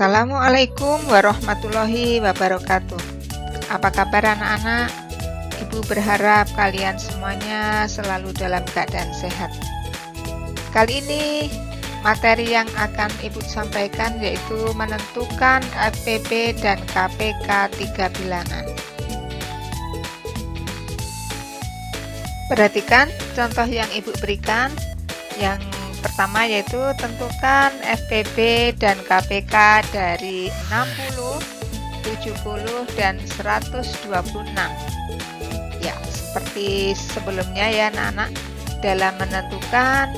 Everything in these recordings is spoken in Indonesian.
Assalamualaikum warahmatullahi wabarakatuh. Apa kabar anak-anak? Ibu berharap kalian semuanya selalu dalam keadaan sehat. Kali ini materi yang akan Ibu sampaikan yaitu menentukan FPB dan KPK 3 bilangan. Perhatikan contoh yang Ibu berikan. Yang pertama yaitu tentukan FPB dan KPK dari 60, 70, dan 126. Ya, seperti sebelumnya ya anak-anak, dalam menentukan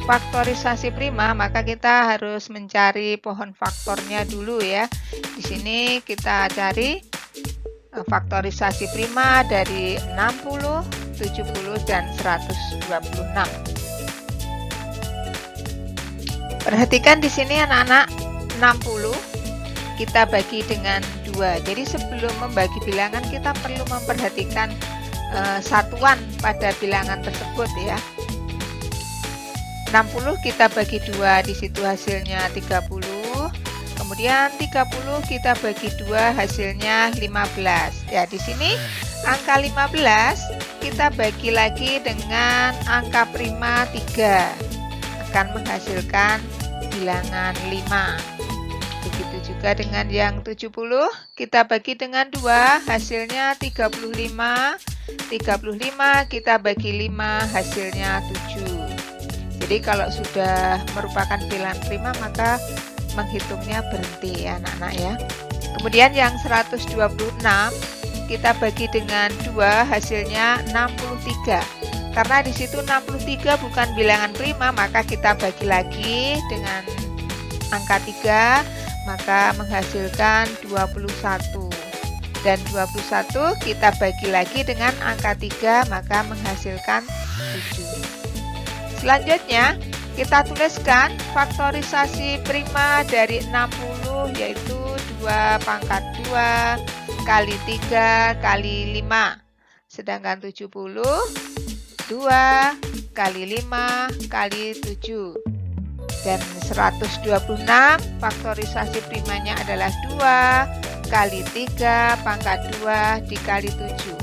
faktorisasi prima maka kita harus mencari pohon faktornya dulu ya. Di sini kita cari faktorisasi prima dari 60, 70, dan 126. Perhatikan di sini anak-anak, 60 kita bagi dengan 2. Jadi sebelum membagi bilangan kita perlu memperhatikan satuan pada bilangan tersebut ya. 60 kita bagi 2, di situ hasilnya 30. Kemudian 30 kita bagi 2, hasilnya 15. Ya, di sini angka 15 kita bagi lagi dengan angka prima 3. Akan menghasilkan bilangan 5. Begitu juga dengan yang 70, kita bagi dengan 2, hasilnya 35. 35 kita bagi 5, hasilnya 7. Jadi kalau sudah merupakan bilangan prima maka menghitungnya berhenti ya anak-anak ya. Kemudian yang 126 kita bagi dengan 2, hasilnya 63. Karena di situ 63 bukan bilangan prima, maka kita bagi lagi dengan angka 3, maka menghasilkan 21. Dan 21 kita bagi lagi dengan angka 3, maka menghasilkan 7. Selanjutnya, kita tuliskan faktorisasi prima dari 60 yaitu 2 pangkat 2 kali 3 kali 5. Sedangkan 70 2 kali 5 kali 7. Dan 126 faktorisasi primanya adalah 2 kali 3 pangkat 2 dikali 7.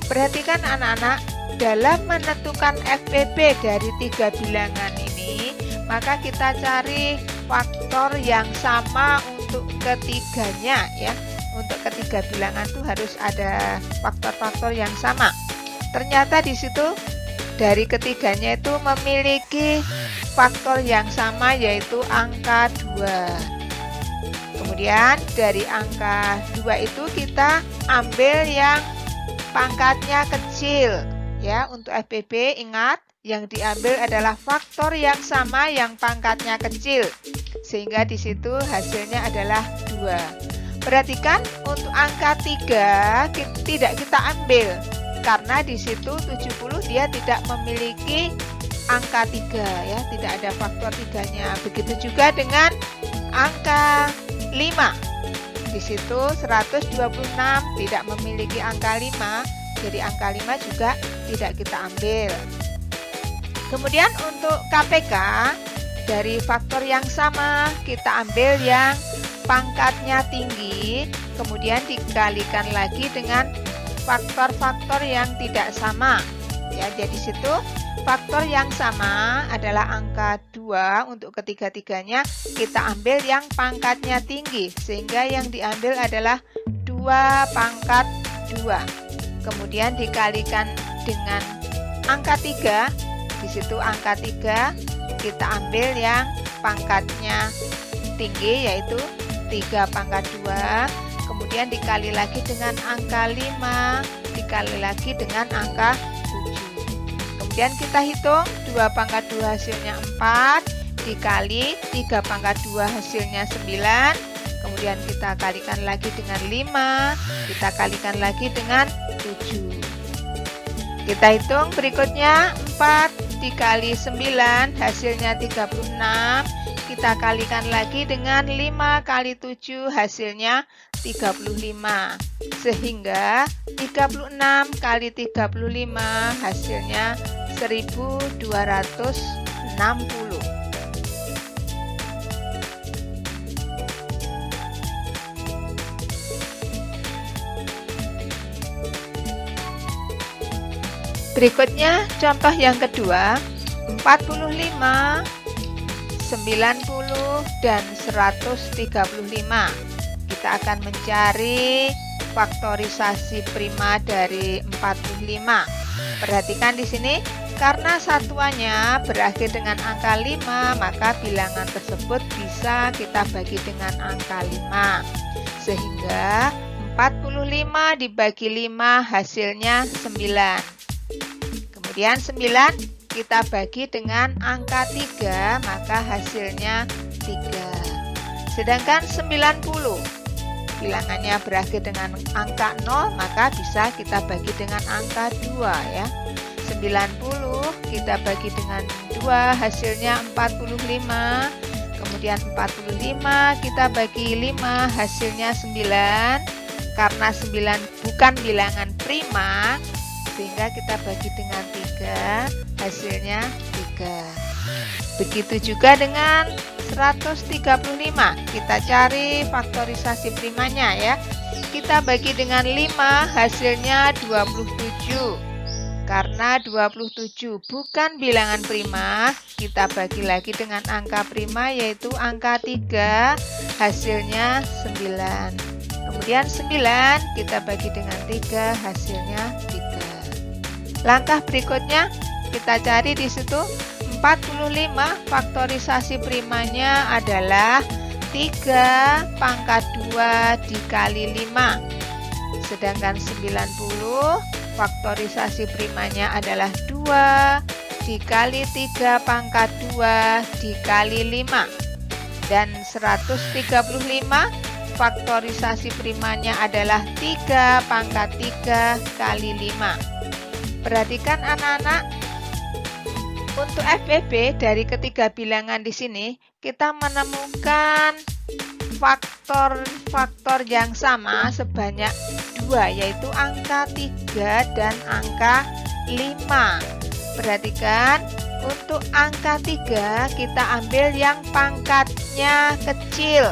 Perhatikan anak-anak, dalam menentukan FPB dari 3 bilangan ini, maka kita cari faktor yang sama untuk ketiganya ya. Untuk ketiga bilangan itu harus ada faktor-faktor yang sama. Ternyata di situ dari ketiganya itu memiliki faktor yang sama yaitu angka 2. Kemudian dari angka 2 itu kita ambil yang pangkatnya kecil ya. Untuk FPB ingat yang diambil adalah faktor yang sama yang pangkatnya kecil. Sehingga di situ hasilnya adalah 2. Perhatikan untuk angka 3 tidak kita ambil. Karena di situ 70 dia tidak memiliki angka 3 ya, tidak ada faktor 3-nya. Begitu juga dengan angka 5. Di situ 126 tidak memiliki angka 5, jadi angka 5 juga tidak kita ambil. Kemudian untuk KPK dari faktor yang sama kita ambil yang pangkatnya tinggi, kemudian dikalikan lagi dengan faktor-faktor yang tidak sama ya. Jadi situ faktor yang sama adalah angka 2. Untuk ketiga-tiganya kita ambil yang pangkatnya tinggi, sehingga yang diambil adalah 2 pangkat 2. Kemudian dikalikan dengan angka 3. Di situ angka 3 kita ambil yang pangkatnya tinggi yaitu 3 pangkat 2. Kemudian dikali lagi dengan angka 5, dikali lagi dengan angka 7. Kemudian kita hitung 2 pangkat 2 hasilnya 4, dikali 3 pangkat 2 hasilnya 9. Kemudian kita kalikan lagi dengan 5, kita kalikan lagi dengan 7. Kita hitung berikutnya 4 dikali 9 hasilnya 36. Kita kalikan lagi dengan 5 kali 7 hasilnya 35. Sehingga 36 kali 35 hasilnya 1260. Berikutnya contoh yang kedua, 45, 90, dan 135. Kita akan mencari faktorisasi prima dari 45. Perhatikan di sini, karena satuannya berakhir dengan angka 5, maka bilangan tersebut bisa kita bagi dengan angka 5. Sehingga 45 dibagi 5 hasilnya 9. Kemudian 9 kita bagi dengan angka 3, maka hasilnya 3. Sedangkan 90 bilangannya berakhir dengan angka 0, maka bisa kita bagi dengan angka 2 ya. 90 kita bagi dengan 2, hasilnya 45. Kemudian 45 kita bagi 5, hasilnya 9. Karena 9 bukan bilangan prima, sehingga kita bagi dengan 3, hasilnya 3. Begitu juga dengan 135. Kita cari faktorisasi primanya ya. Kita bagi dengan 5, hasilnya 27. Karena 27 bukan bilangan prima, kita bagi lagi dengan angka prima yaitu angka 3, hasilnya 9. Kemudian 9 kita bagi dengan 3, hasilnya 3. Langkah berikutnya kita cari di situ 45, faktorisasi primanya adalah 3 pangkat 2 dikali 5. Sedangkan 90 faktorisasi primanya adalah 2 dikali 3 pangkat 2 dikali 5. Dan 135 faktorisasi primanya adalah 3 pangkat 3 kali 5. Perhatikan anak-anak, untuk FPB dari ketiga bilangan di sini, kita menemukan faktor-faktor yang sama sebanyak 2, yaitu angka 3 dan angka 5. Perhatikan, untuk angka 3 kita ambil yang pangkatnya kecil,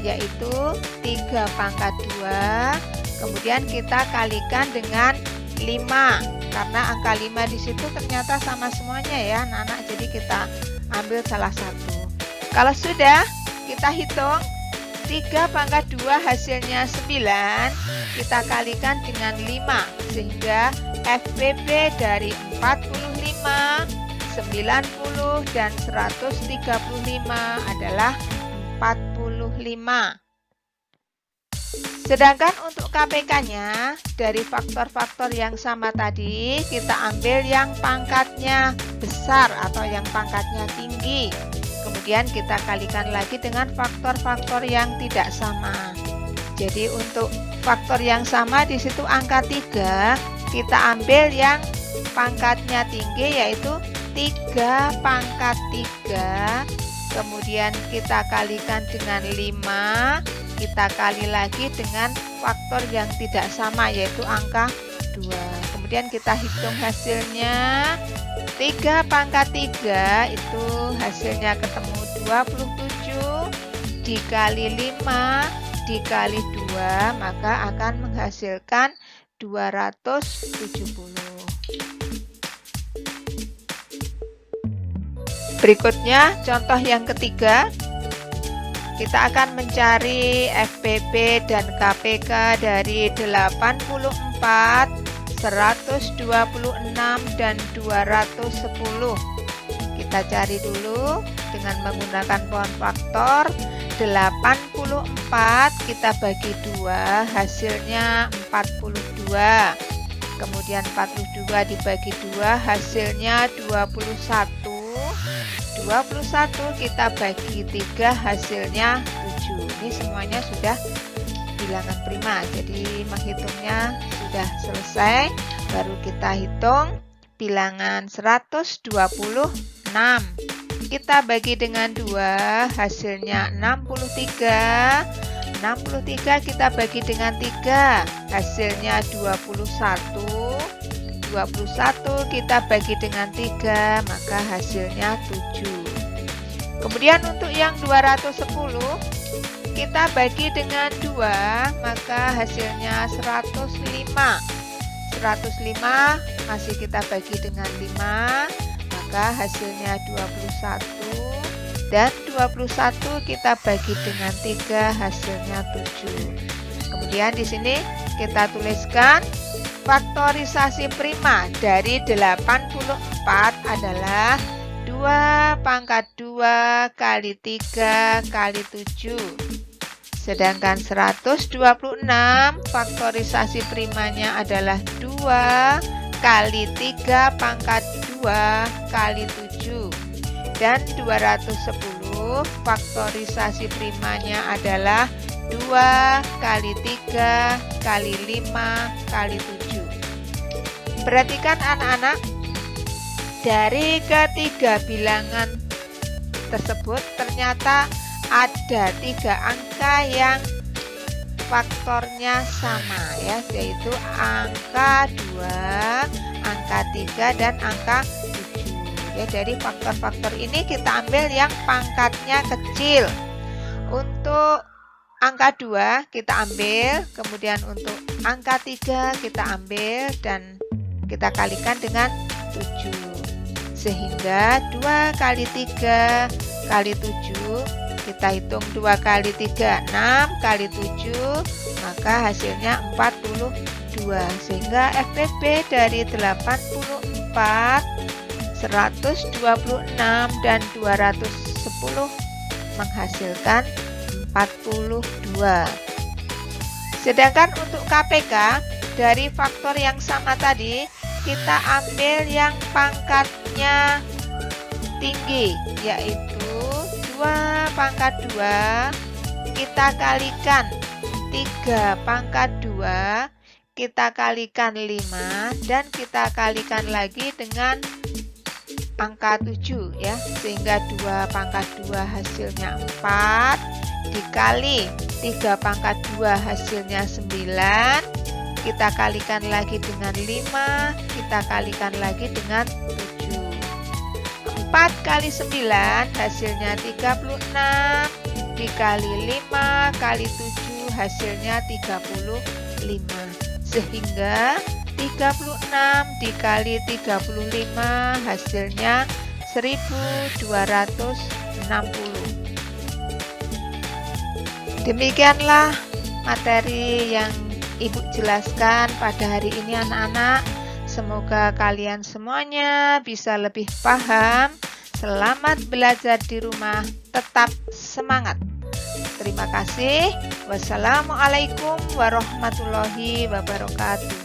yaitu 3 pangkat 2, kemudian kita kalikan dengan 5. Karena angka 5 di situ ternyata sama semuanya ya anak-anak, jadi kita ambil salah satu. Kalau sudah, kita hitung 3 pangkat 2 hasilnya 9, kita kalikan dengan 5, sehingga FPB dari 45, 90, dan 135 adalah 45. Sedangkan untuk KPK-nya, dari faktor-faktor yang sama tadi, kita ambil yang pangkatnya besar atau yang pangkatnya tinggi. Kemudian kita kalikan lagi dengan faktor-faktor yang tidak sama. Jadi untuk faktor yang sama di situ angka 3, kita ambil yang pangkatnya tinggi yaitu 3 pangkat 3. Kemudian kita kalikan dengan 5. Kita kali lagi dengan faktor yang tidak sama yaitu angka 2. Kemudian kita hitung hasilnya. 3 pangkat 3 itu hasilnya ketemu 27 dikali 5 dikali 2, maka akan menghasilkan 270. Berikutnya contoh yang ketiga. Kita akan mencari FPB dan KPK dari 84, 126, dan 210. Kita cari dulu dengan menggunakan pohon faktor. 84 kita bagi 2, hasilnya 42. Kemudian 42 dibagi 2, hasilnya 21. 21 kita bagi 3, hasilnya 7. Ini semuanya sudah bilangan prima, jadi menghitungnya sudah selesai. Baru kita hitung bilangan 126. Kita bagi dengan 2, hasilnya 63. 63 kita bagi dengan 3, hasilnya 21. 21 kita bagi dengan 3, maka hasilnya 7. Kemudian untuk yang 210 kita bagi dengan 2, maka hasilnya 105. 105 masih kita bagi dengan 5, maka hasilnya 21. Dan 21 kita bagi dengan 3, hasilnya 7. Kemudian di sini kita tuliskan faktorisasi prima dari 84 adalah 2 pangkat 2 kali 3 kali 7. Sedangkan 126 faktorisasi primanya adalah 2 kali 3 pangkat 2 kali 7. Dan 210 faktorisasi primanya adalah 2 kali 3 kali 5 kali 7. Perhatikan anak-anak, dari ketiga bilangan tersebut ternyata ada 3 angka yang faktornya sama ya, yaitu angka 2, angka 3, dan angka 7. Ya, dari faktor-faktor ini kita ambil yang pangkatnya kecil. Untuk angka 2 kita ambil, kemudian untuk angka 3 kita ambil dan kita kalikan dengan 7. Sehingga 2 kali 3 kali 7, kita hitung 2 kali 3, 6 kali 7, maka hasilnya 42. Sehingga FPP dari 84, 126, dan 210 menghasilkan 42. Sedangkan untuk KPK, dari faktor yang sama tadi, kita ambil yang pangkatnya tinggi, yaitu 2 pangkat 2, kita kalikan 3 pangkat 2, kita kalikan 5, dan kita kalikan lagi dengan angka 7 ya, sehingga 2 pangkat 2 hasilnya 4, dikali 3 pangkat 2 hasilnya 9, kita kalikan lagi dengan 5, kita kalikan lagi dengan 7. 4 kali 9 hasilnya 36, dikali 5 kali 7 hasilnya 35. Sehingga 36 dikali 35 hasilnya 1260. Demikianlah materi yang Ibu jelaskan pada hari ini anak-anak. Semoga kalian semuanya bisa lebih paham. Selamat belajar di rumah, tetap semangat. Terima kasih. Wassalamualaikum warahmatullahi wabarakatuh.